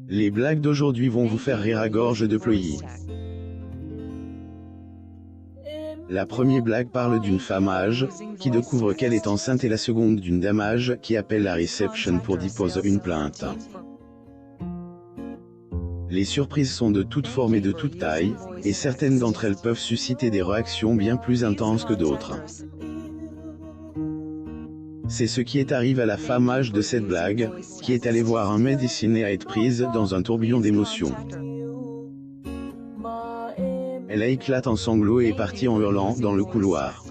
Les blagues d'aujourd'hui vont vous faire rire à gorge déployée. La première blague parle d'une femme âgée qui découvre qu'elle est enceinte et la seconde d'une dame âgée qui appelle la réception pour déposer une plainte. Les surprises sont de toutes formes et de toutes tailles, et certaines d'entre elles peuvent susciter des réactions bien plus intenses que d'autres. C'est ce qui est arrivé à la femme âgée de cette blague, qui est allée voir un médecin et a été prise dans un tourbillon d'émotions. Elle a éclaté en sanglots et est partie en hurlant dans le couloir.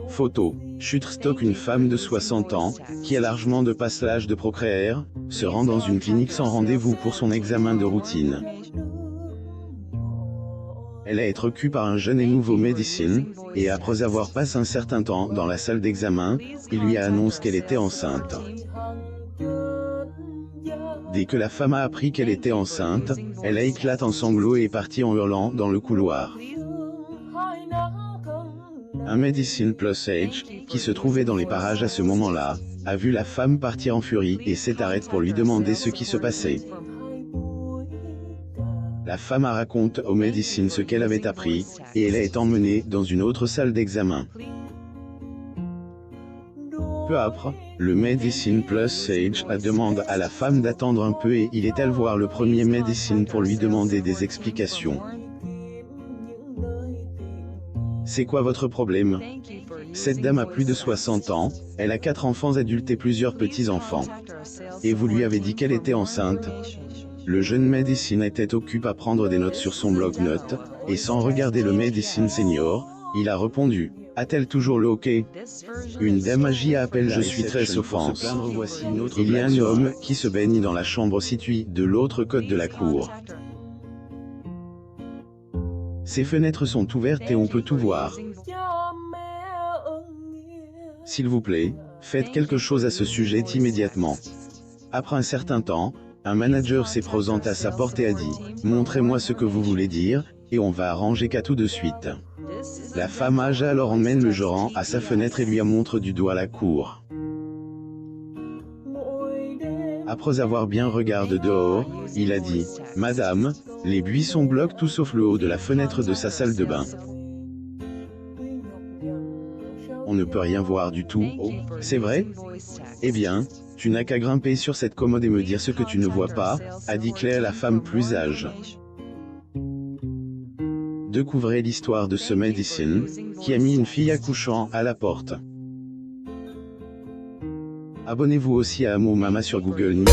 Photo. Shutterstock. Une femme de 60 ans, qui a largement dépassé l'âge de procréer, se rend dans une clinique sans rendez-vous pour son examen de routine. Elle a été reçue par un jeune et nouveau médecin, et après avoir passé un certain temps dans la salle d'examen, il lui a annoncé qu'elle était enceinte. Dès que la femme a appris qu'elle était enceinte, elle a éclaté en sanglots et est partie en hurlant dans le couloir. Un médecin plus âge, qui se trouvait dans les parages à ce moment-là, a vu la femme partir en furie et s'est arrêté pour lui demander ce qui se passait. La femme a raconté au médecin ce qu'elle avait appris, et elle a été emmenée dans une autre salle d'examen. Peu après, le médecin plus âge a demandé à la femme d'attendre un peu et il est allé voir le premier médecin pour lui demander des explications. C'est quoi votre problème? Cette dame a plus de 60 ans, elle a 4 enfants adultes et plusieurs petits-enfants. Et vous lui avez dit qu'elle était enceinte? Le jeune médecin était occupé à prendre des notes sur son bloc-notes, et sans regarder le médecin senior, il a répondu: a-t-elle toujours le hockey? Une dame âgée appelle: je suis très offense. Il y a un homme qui se baigne dans la chambre située de l'autre côté de la cour. Ses fenêtres sont ouvertes et on peut tout voir. S'il vous plaît, faites quelque chose à ce sujet immédiatement. Après un certain temps, un manager s'est présenté à sa porte et a dit: montrez-moi ce que vous voulez dire, et on va arranger qu'à tout de suite. La femme âgée alors emmène le gérant à sa fenêtre et lui montre du doigt la cour. Après avoir bien regardé dehors, il a dit: madame, les buissons bloquent tout sauf le haut de la fenêtre de sa salle de bain. On ne peut rien voir du tout. Oh, c'est vrai? Eh bien, tu n'as qu'à grimper sur cette commode et me dire ce que tu ne vois pas, a dit Claire, la femme plus âgée. Découvrez l'histoire de ce médecin, qui a mis une fille accouchant à la porte. Abonnez-vous aussi à Amo Mama sur Google News.